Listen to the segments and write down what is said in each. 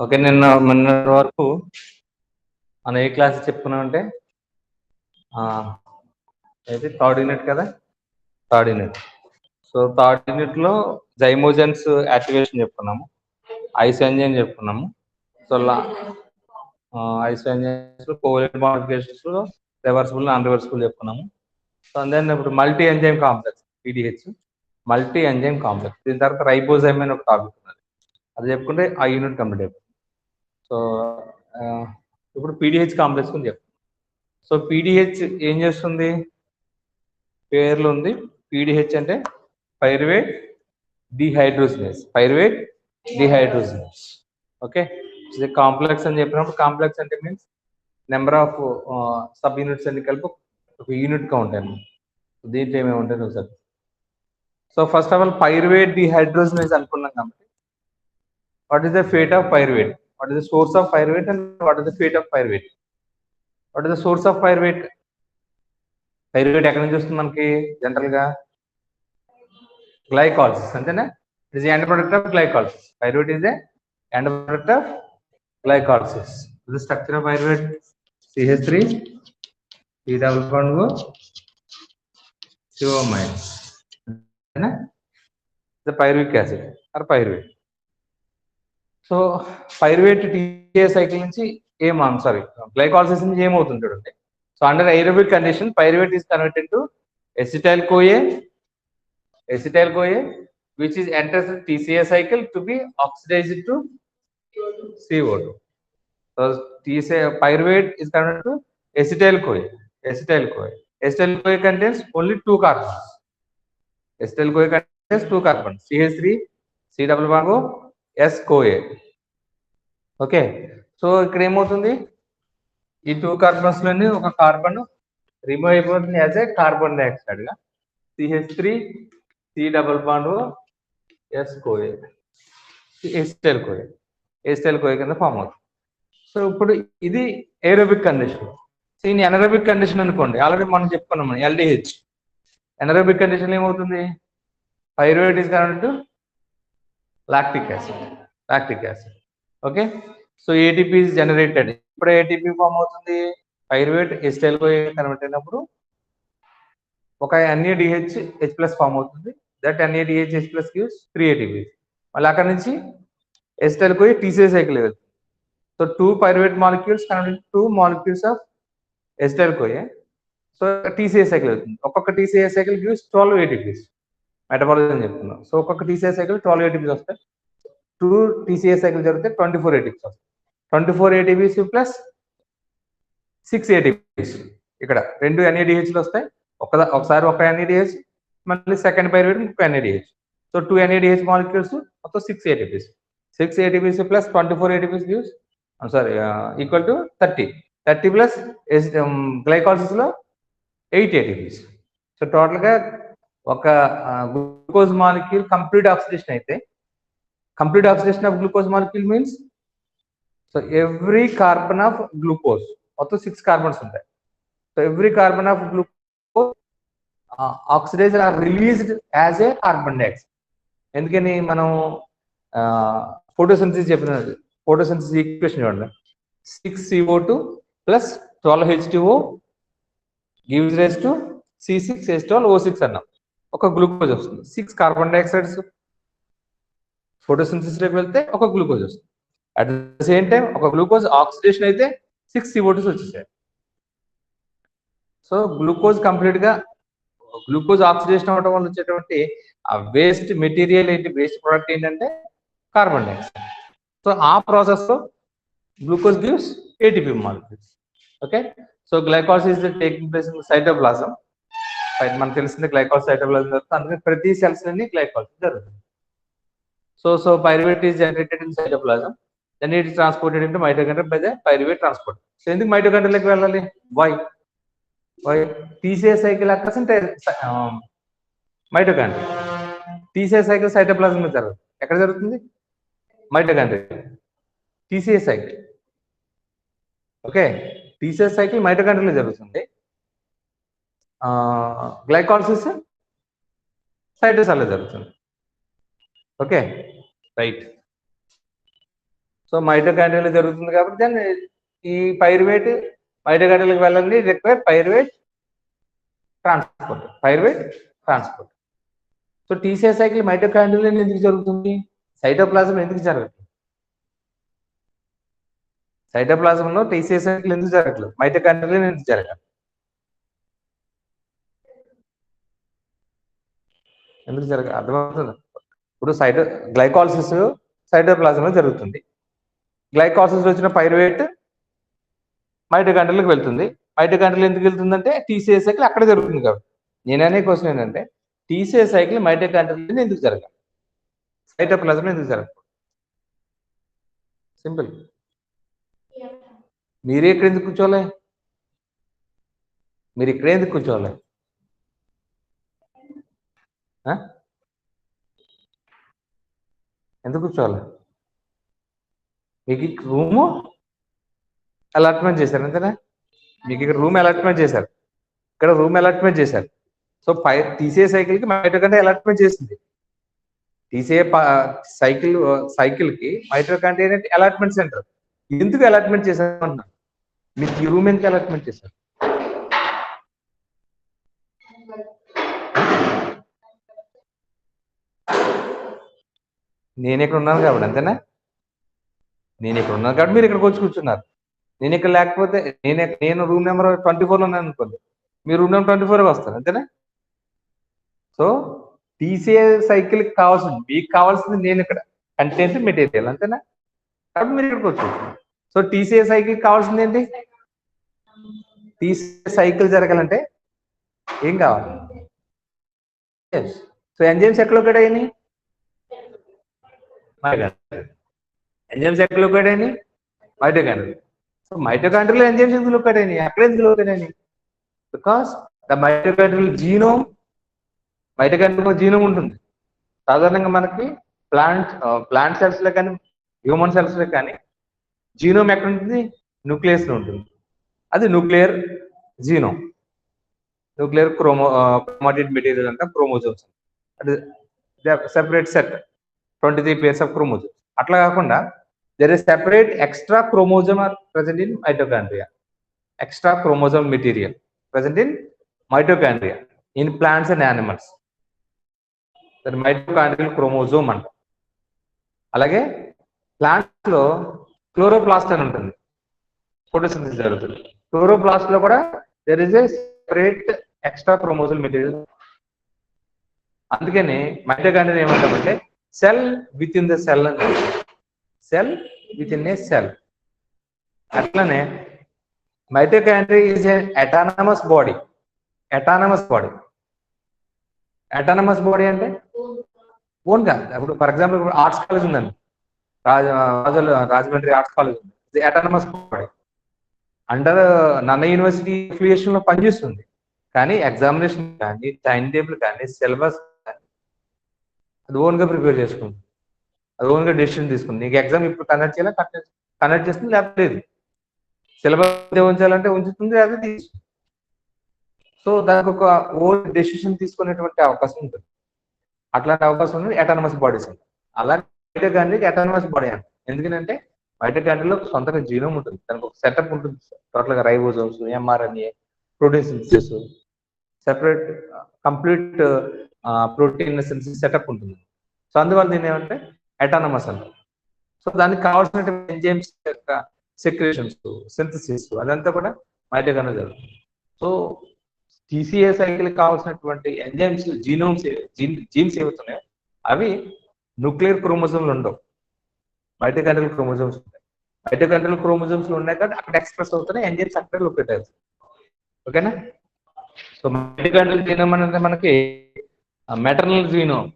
Okay, మొన్న వరకు మనం ఏ క్లాస్ చెప్పుకున్నామంటే అయితే థర్డ్ యూనిట్ కదా, third unit. So third unit లో జైమోజన్స్ యాక్టివేషన్ చెప్పుకున్నాము, ఐస్ ఎంజైమ్ చెప్పుకున్నాము. సో ఐస్ ఎంజైమ్స్ లో కోవలెంట్ మోడిఫికేషన్స్ లో రివర్సిబుల్ నాన్ రివర్సిబుల్ చెప్పుకున్నాము. సో దెన్ ఇప్పుడు multi enzyme complex PDH, multi enzyme complex. దీని తర్వాత రైబోజైమ్ అని ఒక టాపిక్ ఉన్నది, అది చెప్పుకుంటే ఆ యూనిట్ కంప్లీట్ అయిపోతుంది. సో ఇప్పుడు పీడిహెచ్ కాంప్లెక్స్ గురించి చెప్తాం. సో పీడిహెచ్ ఏం చేస్తుంది? పేర్లు ఉంది. పీడిహెచ్ అంటే pyruvate dehydrogenase, pyruvate dehydrogenase. Okay, ఇది కాంప్లెక్స్ అని చెప్పినప్పుడు కాంప్లెక్స్ అంటే means number of sub units అన్ని కలిపి ఒక యూనిట్ గా ఉంటాయి. దీంట్లో ఏమేమి ఉంటాయి ఒకసారి. So first of all pyruvate dehydrogenase అనుకున్నాం కాబట్టి what is the fate of pyruvate, what is the source of pyruvate and what is the fate of pyruvate. What is the source of pyruvate? Pyruvate ఎక్కడి నుంచి వస్తుంది మనకి? General గా glycolysis, అంతేనా? It is end product of glycolysis. Pyruvate is a end product of glycolysis. The structure of pyruvate CH3 C double bond go CO-. The pyruvic acid or pyruvate. So pyruvate TA cycle నుంచి glycolysis నుంచి ఏమవుతుంది చూడండి. So under aerobic condition pyruvate is converted to acetyl-CoA, which is enters the TCA cycle to be oxidized to CO2. So pyruvate is converted to acetyl-CoA. Acetyl-CoA contains only 2 carbons. Acetyl-CoA contains 2 carbons. CH3 C double bond O S-CoA. Okay, so ఇక్కడ ఏమవుతుంది? ఈ 2 carbons లోని ఒక carbon remove అయిపోతుంది as a carbon dioxide గా. CH3 C double bond O S-CoA, acetyl-CoA కింద form అవుతుంది. So ఇప్పుడు ఇది ఏరోబిక్ కండిషన్. సో ఇది ఎనరోబిక్ కండిషన్ అనుకోండి, ఆల్రెడీ మనం చెప్పుకున్నాం LDH. ఎనరోబిక్ కండిషన్ ఏమవుతుంది? Pyruvate is converted to lactic acid. Okay, so ATP is generated. ఇప్పుడు ఏటీపీ ఫామ్ అవుతుంది, పైరువేట్ ఎసిటైల్-CoA కన్వర్ట్ అయినప్పుడు ఒక NADH H+ ఫామ్ అవుతుంది. That NADH H+ gives 3 ATP. మళ్ళీ అక్కడ నుంచి ఎసిటైల్-CoA TCA సైకిల్ వెళ్తుంది. So 2 pyruvate molecules connected to 2 molecules of acetyl-CoA. So TCA cycle అవుతుంది. ఒక్కొక్క TCA cycle gives 12 ATPs. Metabolism చెప్తున్నాం. సో ఒక్కొక్క TCA cycle 12 ATPs వస్తాయి. 2 TCA cycle జరిగితే 24 ATPs వస్తాయి. 24 ATPs ప్లస్ 6 ATPs. ఇక్కడ 2 NADHలు వస్తాయి. ఒకసారి ఒక NADH, మళ్ళీ సెకండ్ పైరువేట్ ఇంకొక NADH. సో 2 NADH మాలిక్యూల్స్ మొత్తం 6 ATPs. 6 ATPs plus 24 ATPs gives equal to 30. 30 plus glycolysis లో 8 ATPs. సో టోటల్ గా ఒక గ్లూకోజ్ మాలిక్యూల్ కంప్లీట్ ఆక్సిడేషన్ అయితే, complete oxidation of glucose molecule means so every carbon of glucose మొత్తం 6 carbons ఉంటాయి. So every carbon of glucose oxidised or released as a carbon dioxide. ఎందుకని మనం photosynthesis చెప్పినది, photosynthesis equation చూడండి. 6CO2 plus 12H2O gives rise to C6H12O6 అన్నాం. ఒక glucose వస్తుంది. 6 carbon dioxides photosynthesis లోకి వెళ్తే ఒక గ్లూకోజ్ వస్తుంది. అట్ ద సేమ్ టైం ఒక గ్లూకోజ్ ఆక్సిడేషన్ అయితే 6 CO2s వచ్చేసాయి. సో గ్లూకోజ్ కంప్లీట్ గా గ్లూకోజ్ ఆక్సిడేషన్ అవడం వల్ల వచ్చేటువంటి ఆ వేస్ట్ మెటీరియల్ ఏంటి, వేస్ట్ ప్రొడక్ట్ ఏంటంటే కార్బన్ డైఆక్సైడ్. సో ఆ ప్రాసెస్ లో glucose gives ATP molecules. Okay, so glycolysis is taking place in cytoplasm. మనకు తెలిసింది గ్లైకాలసిస్ సైటోప్లాజం జరుగుతుంది. అందుకని ప్రతి సెల్స్ లోని గ్లైకాలసిస్ జరుగుతుంది. So pyruvate is generated in cytoplasm, then it is transported into mitochondria by the pyruvate transport. So ఎందుకు మైటోకాండ్రియాలోకి వెళ్ళాలి? వై TCA సైకిల్ అక్కర్స్ అంటే మైటోకాండ్రియా. TCA సైకిల్ సైటోప్లాజం మీద జరుగుతుంది. ఎక్కడ జరుగుతుంది? Mitochondria. TCA cycle, okay, TCA cycle మైటోకాండ్రియాలో జరుగుతుంది. గ్లైకాలసిస్ సైటోసాల్లో జరుగుతుంది. Okay, right. సో మైటోకాండ్రియాలో జరుగుతుంది కాబట్టి దాన్ని ఈ పైరువేట్ మైటోకాండ్రియాలకు వెళ్ళండి, require pyruvate transport. So TCA cycle మైటోకాండ్రియాలో ఎందుకు జరుగుతుంది? సైటోప్లాజం ఎందుకు జరగట్లేదు? సైటోప్లాజంలో టీసీఏ సైకిల్ ఎందుకు జరగట్లేదు? మైటోకాండ్రియాలో ఎందుకు జరగాలి? ఎందుకు జరగాలి? అర్థమవుతుంది. ఇప్పుడు గ్లైకాలసిస్ సైటోప్లాజంలో జరుగుతుంది. గ్లైకాలసిస్ వచ్చిన పైరువేట్ మైటోకాండ్రియాలకు వెళ్తుంది. మైటోకాండ్రియాలో ఎందుకు వెళ్తుందంటే టీసీఏ సైకిల్ అక్కడ జరుగుతుంది కాబట్టి. నేననే క్వశ్చన్ ఏంటంటే టీసీఏ సైకిల్ మైటోకాండ్రియాలో ఎందుకు జరగాలి? సైటోప్లాజంలో ఎందుకు జరగదు? సింపుల్. మీరే ఇక్కడ ఎందుకు కూర్చోలే? మీరు ఇక్కడే ఎందుకు కూర్చోలే? ఎందుకు కూర్చోవాలి? మీకు రూము అలాట్మెంట్ చేశారు అంతేనా? మీకు ఇక్కడ రూమ్ అలాట్మెంట్ చేశారు, ఇక్కడ రూమ్ అలాట్మెంట్ చేశారు. సో టీసీఏ సైకిల్ కి మైటోకాండ్రియా అలాట్మెంట్ చేసింది. టీసీఏ సైకిల్ కి మైటోకాండ్రియా అలాట్మెంట్ సెంటర్. ఎందుకు అలాట్మెంట్ చేశారు అంటున్నా? మీకు ఈ రూమ్ ఎందుకు అలాట్మెంట్ చేశారు? నేను ఇక్కడ ఉన్నాను కాబట్టి అంతేనా? నేను ఇక్కడ ఉన్నాను కాబట్టి మీరు ఇక్కడికి వచ్చి కూర్చున్నారు. నేను ఇక్కడ లేకపోతే నేను రూమ్ నెంబర్ 24లో ఉన్నాను అనుకోండి, మీరు రూమ్ నెంబర్ 24 వస్తారు అంతేనా? సో టీసీఏ సైకిల్ కావాల్సింది మీకు కావాల్సింది నేను ఇక్కడ కంటెంట్ మెటీరియల్ అంతేనా? కాబట్టి మీరు ఇక్కడికి వచ్చి. సో టీసీఏ సైకిల్ కావాల్సింది ఏంటి? టీసీఏ సైకిల్ జరగాలంటే ఏం కావాలి? సో ఎంజైమ్స్ ఎక్కడ లొకేట్ అయ్యాయి? ఎంజైమ్స్ ఎక్కడ లొకేట్ అయినాయి? మైటోకాండ్రియా. సో మైటోకాండ్రియాలో ఎంజైమ్స్ ఎందుకు లొకేట్ అయినాయి? అక్కడ ఎందుకు లొకేట్ అయినాయి? Because the mitochondrial genome, mitochondrial genome ఉంటుంది. సాధారణంగా మనకి ప్లాంట్ సెల్స్ లో కానీ హ్యూమన్ సెల్స్ లో కానీ జీనోమ్ ఎక్కడ ఉంటుంది? న్యూక్లియస్ లో ఉంటుంది. అది nuclear genome, nuclear chromatid material అంటే క్రోమోజోమ్స్. అది separate set 23 pairs of chromosomes. అట్లా కాకుండా there is separate extra chromosome are present in mitochondria. Extra chromosome material present in mitochondria in plants and animals. That mitochondrial chromosome అంట. అలాగే plants లో chloroplast అని ఉంటుంది, photosynthesis జరుగుతుంది. Chloroplast లో కూడా there is a separate extra chromosome material. అందుకని mitochondria ఏమంటామంటే cell within the cell అంటే cell within a cell. అట్లనే mitochondria is a autonomous body. Autonomous body అంటే ఓన్ కాదు. ఇప్పుడు ఫర్ ఎగ్జాంపుల్ ఇప్పుడు ఆర్ట్స్ కాలేజ్ ఉందండి, రాజమండ్రి ఆర్ట్స్ కాలేజ్ ఉంది. ఇది autonomous body, under Nannaya university affiliation లో పనిచేస్తుంది. కానీ ఎగ్జామినేషన్ కానీ టైం టేబుల్ కానీ సిలబస్ అది ఓన్ గా ప్రిపేర్ చేసుకుంది, అది ఓన్ గా డెసిషన్ తీసుకుంది. నీకు ఎగ్జామ్ ఇప్పుడు కండక్ట్ చేయాలి, కండక్ట్ చేస్తుంది, లేకపోతే లేదు. సిలబస్ ఉంచాలంటే ఉంచుతుంది, లేకపోతే తీసుకుంది. సో దానికి ఒక ఓన్ డెసిషన్ తీసుకునేటువంటి అవకాశం ఉంటుంది. అట్లాంటి అవకాశం ఉంది అటానమస్ బాడీస్ అంటే. అలాగే మైటోకాండ్రియాకి అటానమస్ బాడీ అంటే ఎందుకంటే మైటోకాండ్రియాలో సొంతంగా జీనోమ్ ఉంటుంది, దానికి ఒక సెటప్ ఉంటుంది. టోటల్ గా ribosomes, mRNA, protein synthesis, separate complete protein synthesis setup ఉంటుంది. సో అందువల్ల దీని ఏమంటే అటానమస్ అంటారు. సో దానికి కావాల్సిన ఎంజైమ్స్ యొక్క సెక్రేషన్స్, సింథసిస్ అదంతా కూడా మైటోకాండ్రియా జరుగుతుంది. సో టీసీఏ సైకిల్ కావాల్సినటువంటి ఎంజైమ్స్, జీన్స్ ఏవవుతున్నాయో అవి న్యూక్లియర్ క్రోమోజోమ్లు ఉండవు, మైటోకాండ్రియల్ క్రోమోజోమ్స్ ఉంటాయి. మైటోకాండ్రియల్ క్రోమోజోమ్స్ లో ఉన్నాయి కాబట్టి అక్కడ ఎక్స్ప్రెస్ అవుతున్నాయి, ఎంజైమ్స్ అక్కడ లొకేట్ అవుతాయి. ఓకేనా? సో మైటోకాండ్రియల్ జీనోమ్ అనేది మనకి మెటర్నల్ జీనోమ్,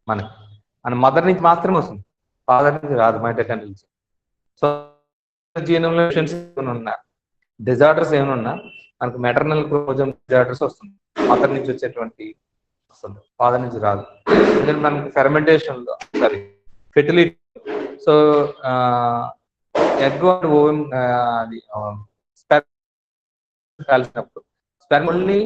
మన మదర్ నుంచి మాత్రమే వస్తుంది, ఫాదర్ నుంచి రాదు మైటోకాండ్రియల్. సో జీనోమ్ ఉన్నా డిజార్డర్స్ ఏమైనా ఉన్నా మనకు మెటర్నల్ క్రోమోజోమ్ డిజార్డర్స్ వస్తుంది, మదర్ నుంచి వచ్చేటువంటి వస్తుంది, ఫాదర్ నుంచి రాదు. ఎందుకంటే మనకి ఫెర్మెంటేషన్ లో ఫెర్టిలిటీ, సో ఎగ్ ఓవెన్ కాల్చినప్పుడు స్పెర్మ్ ఓన్లీ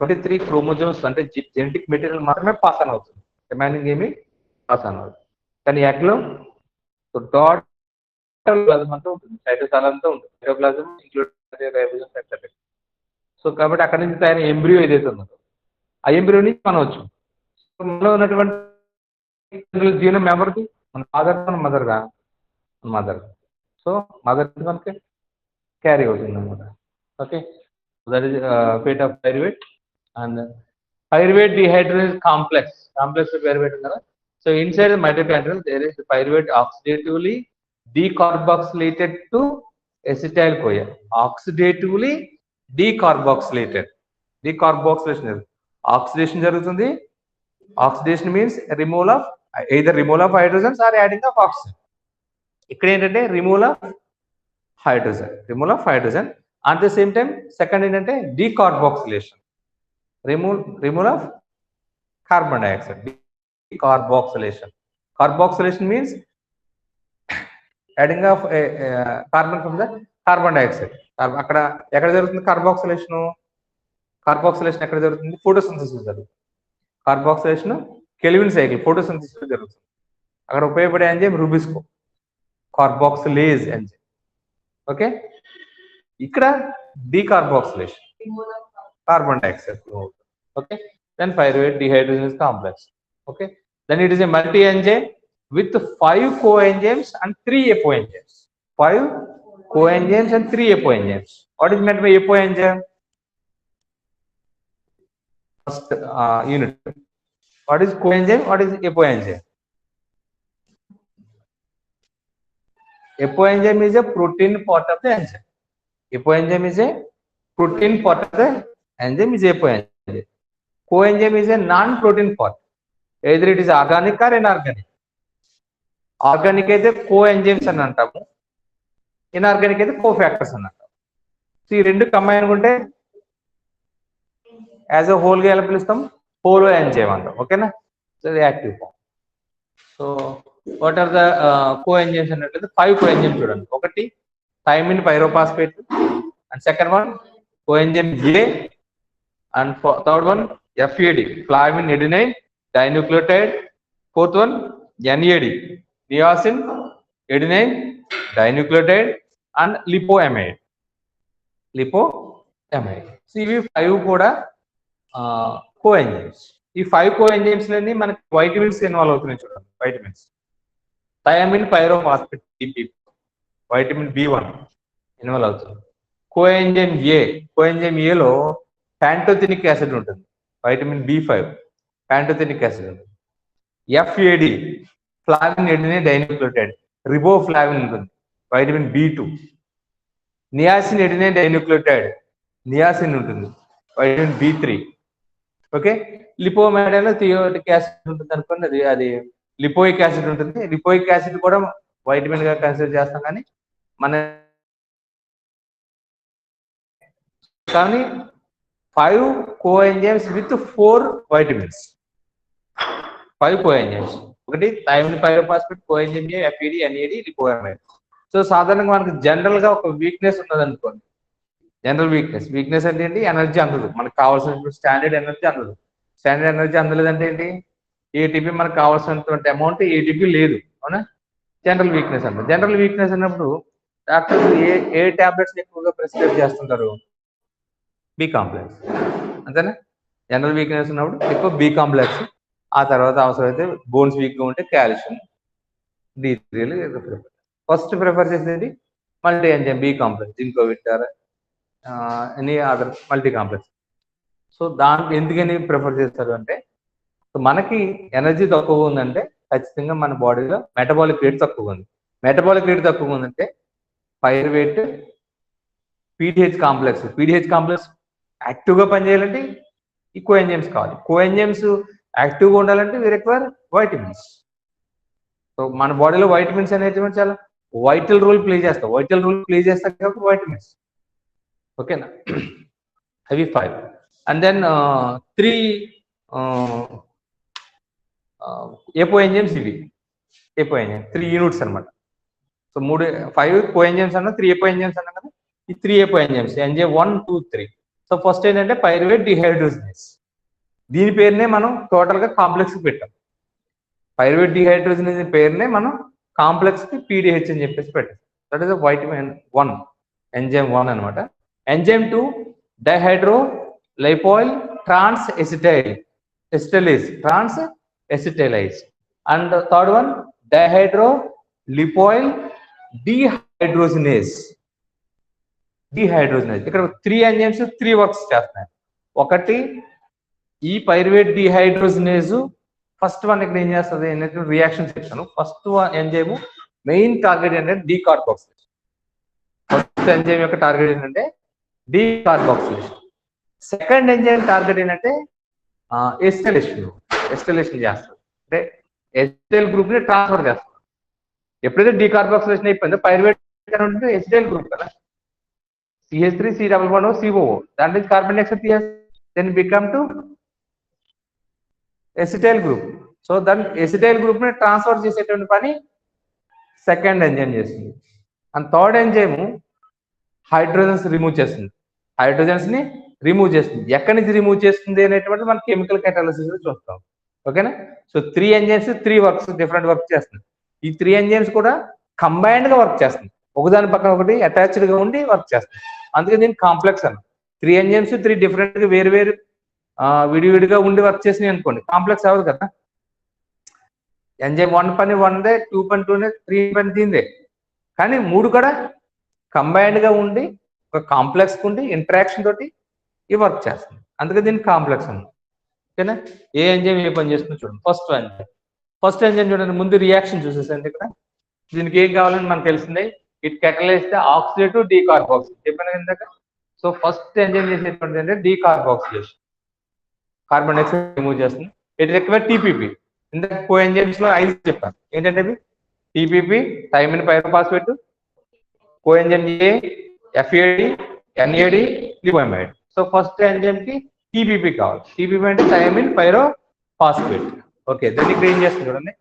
23 క్రోమోజోమ్స్ అంటే జెనెటిక్ మెటీరియల్ మాత్రమే పాస్ ఆన్ అవుతుంది, రిమైనింగ్ ఏమి పాస్ ఆన్ అవుతుంది. కానీ ఎగ్లో టోటల్ ప్లాజం అంతా ఉంటుంది, సైటోప్లాజం అంతా ఉంటుంది, cytoplasm include ribosomes etcetera. So కాబట్టి అక్కడ నుంచి తయారు ఎంబ్రియో ఏదైతే ఉందో ఆ ఎంబ్రియో నుంచి మనం వచ్చాం. మనలో ఉన్నటువంటి జీనం ఎవరిది? మన ఫాదర్, మన మదర్గా? మదర్. సో మదర్ మనకి క్యారీ అవుతుంది అనమాట. Okay, that is fate of pyruvate. And pyruvate dehydrogenase complex pyruvate ఉంది కదా. So inside mitochondrial there is pyruvate oxidatively decarboxylated to acetyl-CoA. Oxidatively decarboxylated. Decarboxylation. Oxidation జరుగుతుంది. Oxidation means removal of either hydrogens or adding of oxygen. ఇక్కడ ఏంటంటే removal of hydrogen. At the same time second ఏంటంటే decarboxylation. Removal of carbon dioxide. Carboxylation means adding of carbon from the carbon dioxide. అక్కడ ఎక్కడ జరుగుతుంది carboxylation? ఎక్కడ జరుగుతుంది? Photosynthesis జరుగుతుంది. Carboxylation kelvin cycle photosynthesis జరుగుతుంది. అక్కడ ఉపయోగపడే enzyme rubisco, carboxylase enzyme. Okay, ఇక్కడ decarboxylation, carbon dioxide. Okay, then pyruvate dehydrogenase complex. Okay, then it is a multi enzyme with 5 coenzymes and 3 apoenzymes. 5 coenzymes and 3 apoenzymes. What is meant by apoenzyme? First unit. What is coenzyme? What is apoenzyme? Apoenzyme is a protein part of the enzyme. Apoenzyme is a protein part of the enzyme is apoenzyme. Coenzyme is a non-protein part. Either it is organic or inorganic. Organic అయితే coenzymes అని అంటాము, inorganic అయితే cofactors అని అంటాము. So ఈ రెండు combine ఉంటే as a whole గా ఎలా పిలుస్తాం? హోలో ఎంజైమ్ అంటాం. ఓకేనా? So active form. So what are the coenzymes అన్నట్లయితే 5 కోఎంజైమ్స్ చూడండి. ఒకటి thiamine pyrophosphate, and second one coenzyme A, and third one FAD, flavin adenine dinucleotide. Fourth one NAD, niacin adenine dinucleotide and lipoamide. So ఇవి 5 కూడా coenzymes. ఈ 5 coenzymes లోని మనకి vitamins involve అవుతున్నాయి చూడండి. Vitamins thiamine pyrophosphate DP, vitamin B1 involve అవుతుంది. Coenzyme ఏలో pantothenic acid ఉంటుంది, వైటమిన్ B5 ప్యాంటోథెనిక్ యాసిడ్ ఉంటుంది. FAD flavin adenine dinucleotide, riboflavin ఉంటుంది, vitamin B2. Niacin adenine dinucleotide, niacin ఉంటుంది, vitamin B3. Okay, lipoamide thioctic acid ఉంటుంది అనుకోండి, అది lipoic acid ఉంటుంది. లిపోయిక్ యాసిడ్ కూడా వైటమిన్ గా కన్సిడర్ చేస్తాం, కానీ 5 coenzymes with 4 vitamins. 5 coenzymes. ఒకటి thiamine pyrophosphate, coenzyme A, FAD, NAD, lipoamide. So సాధారణంగా మనకు జనరల్ గా ఒక వీక్నెస్ ఉన్నది అనుకోండి. జనరల్ వీక్నెస్ అంటే ఏంటి? ఎనర్జీ అందదు, మనకు కావాల్సిన స్టాండర్డ్ ఎనర్జీ అందదు. స్టాండర్డ్ ఎనర్జీ అందలేదంటే ఏంటి? ATP మనకు కావాల్సినటువంటి అమౌంట్ ATP లేదు, అవునా? జనరల్ వీక్నెస్ అంటారు. జనరల్ వీక్నెస్ అన్నప్పుడు డాక్టర్స్ ఏ టాబ్లెట్స్ ఎక్కువగా ప్రిస్క్రైబ్ చేస్తుంటారు? B కాంప్లెక్స్, అంతేనా? జనరల్ వీక్నెస్ ఉన్నప్పుడు ఎక్కువ B కాంప్లెక్స్, ఆ తర్వాత అవసరమైతే బోన్స్ వీక్గా ఉంటే కాల్షియం, D3 ఫస్ట్ ప్రిఫర్ చేసేది మల్టీ ఎంజైమ్ B కాంప్లెక్స్, జింకో విక్టర్, any other multi complex. So దాంట్లో ఎందుకని ప్రిఫర్ చేస్తారు అంటే, మనకి ఎనర్జీ తక్కువ ఉందంటే ఖచ్చితంగా మన బాడీలో మెటబాలిక్ రేట్ తక్కువ ఉంది. మెటబాలిక్ రేట్ తక్కువ ఉందంటే పైరువేట్ PDH కాంప్లెక్స్ యాక్టివ్గా పనిచేయాలంటే ఈ కోఎంజైమ్స్ కావాలి. కోఎంజైమ్స్ యాక్టివ్గా ఉండాలంటే వి రిక్వైర్ వైటమిన్స్. సో మన బాడీలో వైటమిన్స్ అనేది చాలా వైటల్ రోల్ ప్లే చేస్తాయి కాబట్టి వైటమిన్స్. ఓకేనా? అవి 5. And then 3 apoenzymes. ఇవి ఎపోఎంజైమ్ 3 యూనిట్స్ అనమాట. సో 5 కోఎంజైమ్స్ అన్నా 3 ఎపోఎంజైమ్స్ అన్నా కదా. ఈ 3 ఎపోఎంజైమ్స్ ఎంజైమ్ 1, 2, 3. సో ఫస్ట్ ఏంటంటే పైరువేట్ డిహైడ్రోజనేస్. దీని పేరునే మనం టోటల్ గా కాంప్లెక్స్ పెట్టాం. పైరువేట్ డిహైడ్రోజనేజ్ పేరునే మనం కాంప్లెక్స్ కి పీడిహెచ్ అని చెప్పేసి పెట్టాం. దట్ ఈస్ వైటమిన్ 1, ఎంజైమ్ 1 అనమాట. Enzyme 2 dihydrolipoyl transacetylase. And third one dihydrolipoyl dehydrogenase. ఇక్కడ 3 ఎంజైమ్స్ 3 వర్క్స్ చేస్తున్నాయి. ఒకటి ఈ పైరువేట్ డిహైడ్రోజనేజ్ ఫస్ట్ వన్ ఇక్కడ ఏం చేస్తుంది ఏంటంటే రియాక్షన్ చెప్తాను. ఫస్ట్ ఎంజైమ్ మెయిన్ టార్గెట్ ఏంటంటే డీకార్బాక్సిలేషన్. ఫస్ట్ ఎంజైమ్ యొక్క టార్గెట్ ఏంటంటే డీకార్బాక్సిలేషన్. సెకండ్ ఎంజైమ్ టార్గెట్ ఏంటంటే ఎస్టలేషన్ చేస్తుంది. అంటే ఎసిటైల్ గ్రూప్ ని ట్రాన్స్ఫర్ చేస్తుంది. ఎప్పుడైతే డీకార్బాక్సిలేషన్ అయిపోయిందో పైరువేట్ ఎసిటైల్ గ్రూప్ కదా, CH3 C11O COO, దాని నుంచి కార్బన్ డైఆక్సైడ్ తీసేస్తే then become to acetyl group. So దాని ఎసిటైల్ గ్రూప్ ని ట్రాన్స్ఫర్ చేసేటువంటి పని సెకండ్ ఎంజైమ్ చేస్తుంది. And third enzyme hydrogens remove చేస్తుంది. ఎక్కడి నుంచి రిమూవ్ చేస్తుంది అనేటువంటి మనం కెమికల్ కేటలిసిస్ చూస్తాం. ఓకేనా? So 3 enzymes 3 works different work చేస్తుంది. ఈ 3 ఎంజైమ్స్ కూడా కంబైన్డ్ గా వర్క్ చేస్తుంది. ఒకదాని పక్కన ఒకటి అటాచ్డ్ గా ఉండి వర్క్ చేస్తుంది. అందుకే దీన్ని కాంప్లెక్స్ అన్న. 3 ఎంజైమ్స్ 3 డిఫరెంట్ గా వేరు విడివిడిగా ఉండి వర్క్ చేసినాయి అనుకోండి, కాంప్లెక్స్ అవ్వదు కదా. ఎంజైమ్ 1 పని 1దే, 2 పని 2దే, 3 పని 3దే. కానీ 3 కూడా కంబైన్డ్ గా ఉండి ఒక కాంప్లెక్స్ ఉండి ఇంటరాక్షన్ తోటి ఈ వర్క్ చేస్తుంది. అందుకే దీనికి కాంప్లెక్స్ ఉంది. ఓకేనా? ఏ ఎంజైమ్ ఏ పని చేస్తుందో చూడండి. ఫస్ట్ ఎంజైమ్ చూడండి. ముందు రియాక్షన్ చూసేసండి. ఇక్కడ దీనికి ఏం కావాలని మనకు తెలిసిందే, it catalyse the oxidative decarboxylation చెప్పాను ఇందాక. సో ఫస్ట్ ఎంజైమ్ చేసేటువంటి అంటే డీకార్బాక్సిలేషన్, కార్బన్ డైఆక్సైడ్ రిమూవ్ చేస్తుంది. It require TPP. ఇందాక కో ఎంజైమ్స్ లో 5 చెప్పాను. ఏంటంటే అవి TPP, thiamine pyrophosphate, coenzyme A, FAD, NAD, lipoamide. So first enzyme కి టీపీపీ కావాలి. టీపీపీ అంటే థైమిన్ పైరోఫాస్ఫేట్. ఓకే, దాన్ని ఇక్కడ ఏం చేస్తుంది చూడండి.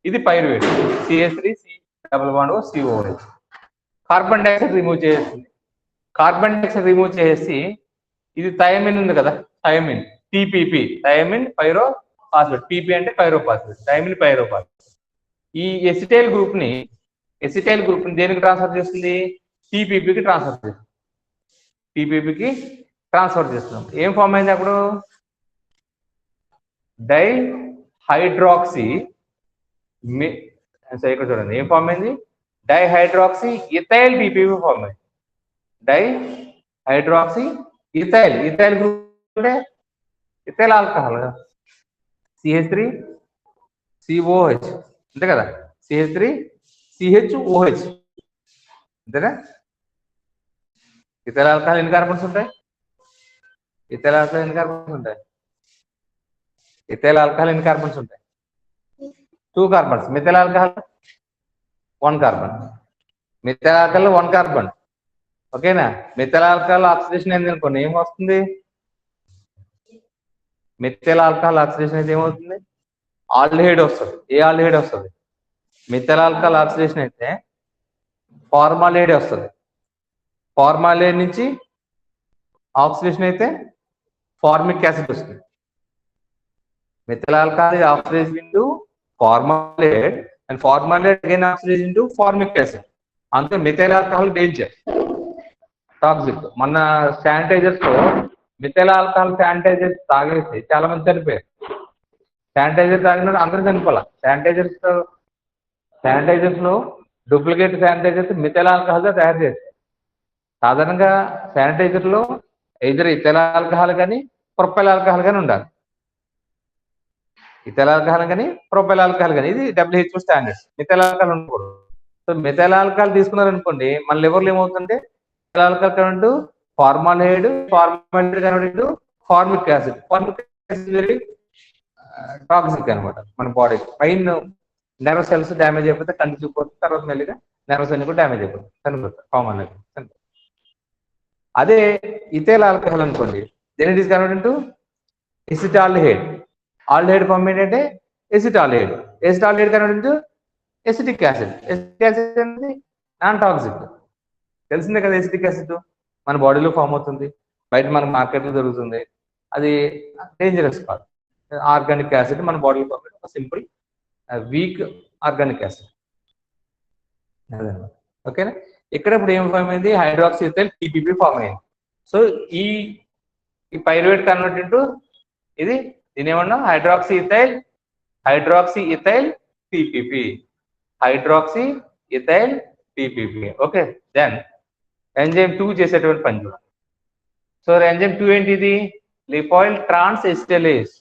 ఇది pyruvate CH3 C11O COOH. Carbon dioxide remove చేస్తుంది. కార్బన్ డైఆక్సైడ్ రిమూవ్ చేసి ఇది థైమిన్ ఉంది కదా, thiamine TPP, thiamine pyrophosphate. PP అంటే పైరోఫాస్ఫేట్, థైమిన్ పైరోఫాస్ఫేట్. ఈ ఎసిటైల్ గ్రూప్ ని దేనికి ట్రాన్స్ఫర్ చేస్తుంది? TPPకి ట్రాన్స్ఫర్ చేస్తున్నాం. ఏం ఫామ్ అయింది అప్పుడు? డైహైడ్రాక్సీ ఇక్కడ చూడండి ఏం ఫామ్ అయింది? డైహైడ్రాక్సీ ఇథైల్ TPP ఫామ్ అయింది. డైహైడ్రాక్సీ ఇథైల్ గ్రూప్ అంటే ఇథైల్ ఆల్కహాల్ కదా, CH3 COOH అంతే కదా, CH3 CHOH అంతేనా? ఇథైల్ ఆల్కహాల్ ఎన్ని కార్బన్స్ ఉంటాయి? ఇథైల్ ఆల్కహాల్ ఎన్ని కార్బన్స్ ఉంటాయి? 2 carbons. Methyl alcohol 1 carbon. 1 carbon. ఓకేనా? మిథైల్ ఆల్కహాల్ ఆక్సిడేషన్ అయింది అనుకోండి, ఏం వస్తుంది? మిథైల్ ఆల్కహాల్ ఆక్సిడేషన్ అయితే ఏమవుతుంది? ఆల్డిహైడ్ వస్తుంది. ఏ ఆల్డిహైడ్ వస్తుంది? మిథైల్ ఆల్కహాల్ ఆక్సిడేషన్ అయితే ఫార్మాల్డిహైడ్ వస్తుంది. ఫార్మాల్డిహైడ్ నుంచి ఆక్సిడేషన్ అయితే ఫార్మిక్ యాసిడ్ వస్తుంది. Methyl alcohol is oxidized into formaldehyde and formaldehyde again oxidized into formic acid. అంతే మిథైల్ ఆల్కహాల్ డేంజర్, టాక్సిక్. మన శానిటైజర్స్ లో మిథైల్ ఆల్కహాల్ శానిటైజర్స్ తాగేసి చాలా మంది చనిపోయారు. శానిటైజర్ తాగిన అందరూ చనిపోలే. శానిటైజర్స్ లో డూప్లికేట్ శానిటైజర్స్ మిథైల్ ఆల్కహాల్ తో తయారు చేస్తారు. సాధారణంగా శానిటైజర్ లో ఇద్దరు ఇథైల్ ఆల్కహాల్ కానీ ప్రొపైల్ ఆల్కహాల్ కానీ ఉండాలి. ఇథైల్ ఆల్కహాల్ కానీ ప్రొపైల్ ఆల్కహాల్ కానీ, ఇది WHO స్టాండర్డ్స్. మిథైల్ ఆల్కహాల్ ఉండకూడదు. సో మిథైల్ ఆల్కహాల్ తీసుకున్నారనుకోండి, మన లివర్లో ఏమవుతుందంటే methyl alcohol convert formaldehyde convert formic acid. Formic acid very toxic అనమాట మన బాడీకి. పైన నెర్వ్ సెల్స్ డ్యామేజ్ అయిపోతే కంటిపోతుంది, తర్వాత మెల్లిగా నెర్వ్స్ అన్ని కూడా డ్యామేజ్ అయిపోతుంది, చనిపోతాయి కామన్. అదే ఇథైల్ ఆల్కహాల్ అనుకోండి, then it is convert into acetaldehyde. Aldehyde form ఏంటంటే acetaldehyde. Acetaldehyde convert into acetic acid. Acetic acid అనేది నాన్ టాక్సిక్. తెలిసిందే కదా, ఎసిటిక్ యాసిడ్ మన బాడీలో ఫామ్ అవుతుంది, బయట మన మార్కెట్లో దొరుకుతుంది. అది డేంజరస్ కాదు. ఆర్గానిక్ యాసిడ్ మన బాడీలో ఫామ్ అయ్యే ఒక సింపుల్ వీక్ ఆర్గానిక్ యాసిడ్. ఓకేనా, ఇక్కడ ఇప్పుడు ఏం ఫామ్ అయింది, హైడ్రాక్సీ ఇథైల్ టీపీపీ ఫామ్ అయింది. సో ఈ పైరువేట్ కన్వర్ట్ ఇంటూ ఇది, దీని ఏమన్నా hydroxy ethyl TPP, hydroxy ethyl TPP. Okay, then enzyme 2 చేసేటువంటి పని చూడండి. సో ఎంజైమ్ 2 ఏంటిది, lipoyl transacetylase.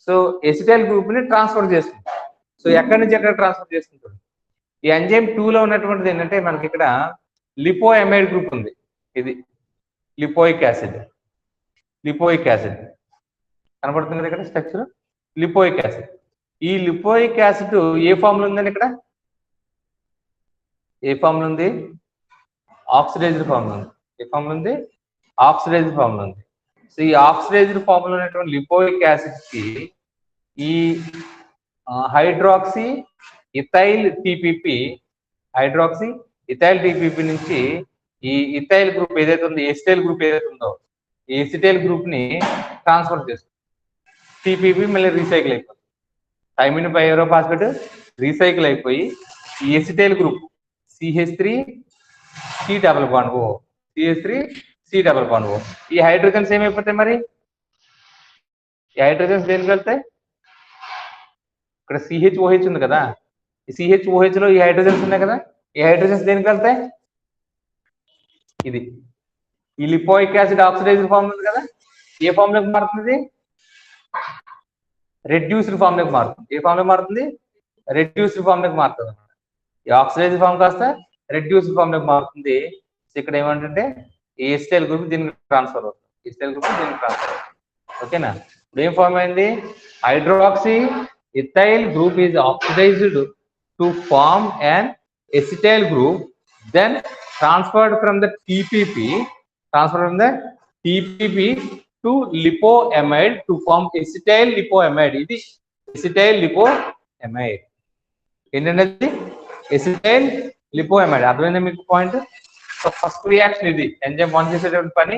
So acetyl group ని ట్రాన్స్ఫర్ చేస్తుంది. సో ఎక్కడి నుంచి ఎక్కడ ట్రాన్స్ఫర్ చేస్తుంది, ఈ ఎంజైమ్ 2 లో ఉన్నటువంటిది ఏంటంటే మనకి ఇక్కడ లిపోఎమైడ్ గ్రూప్ ఉంది. ఇది లిపోయిక్ యాసిడ్ కనబడుతుంది కదా ఇక్కడ స్ట్రక్చర్, లిపోయిక్ యాసిడ్. ఈ లిపోయిక్ యాసిడ్ ఏ ఫామ్ లో ఉందండి, ఇక్కడ ఏ ఫామ్ లో ఉంది, ఆక్సిడైజ్డ్ ఫామ్ లో ఉంది. ఏ ఫామ్ లో ఉంది, ఆక్సిడైజ్డ్ ఫామ్ లో ఉంది. సో ఈ ఆక్సిడైజ్డ్ ఫామ్ లో ఉన్నటువంటి లిపోయిక్ యాసిడ్ కి ఈ హైడ్రాక్సీ ఇథైల్ టీపీపీ నుంచి ఈ ఇథైల్ గ్రూప్ ఏదైతే ఉందో, ఎసిటైల్ గ్రూప్ ఏదైతే ఉందో, ఈ ఎసిటైల్ గ్రూప్ ని ట్రాన్స్ఫర్ చేస్తుంది. టీపీపీ మళ్ళీ రీసైకిల్ అయిపోతుంది, థైమిన్ పైరోఫాస్ఫేట్ రీసైకిల్ అయిపోయి ఈ ఎసిటైల్ గ్రూప్ CH3C∪O, ఈ హైడ్రోజన్స్ ఏమైపోతాయి మరి, ఈ హైడ్రోజన్స్ దేనికి వెళ్తాయి, ఇక్కడ CHOH ఉంది కదా, ఈ CHOH లో ఈ హైడ్రోజన్స్ ఉన్నాయి కదా, ఈ హైడ్రోజన్స్ దేనికి వెళ్తాయి, ఇది ఈ లిపోయిక్ యాసిడ్ ఆక్సిడైజ్డ్ ఫామ్ ఉంది కదా, ఏ ఫామ్ లోకి మారుతుంది, రెడ్యూస్డ్ ఫామ్ లోకి మారుతుంది. ఏ ఫామ్ లోకి మారుతుంది, రెడ్యూస్డ్ ఫామ్ లోకి మారుతుంది. ఈ ఆక్సిడైజ్డ్ ఫామ్ కాస్త రెడ్యూస్డ్ ఫామ్ లోకి మారుతుంది. ఇక్కడ ఏమంటే ఈ ఎసిటైల్ గ్రూప్ దీనికి ట్రాన్స్ఫర్ అవుతుంది, ఓకేనా. ఇప్పుడు ఏం ఫామ్ అయింది, hydroxy ethyl group is oxidised to form an acetyl group, then transferred from the TPP to lipoamide to form acetyl lipoamide. ఇది acetyl lipoamide ఏంటంటే ఎసిటైల్ లిపోఎమైడ్. అర్థమైందా మీకు పాయింట్? సో ఫస్ట్ రియాక్షన్ ఇది, ఎంజైమ్ 1 చేసేటువంటి పని.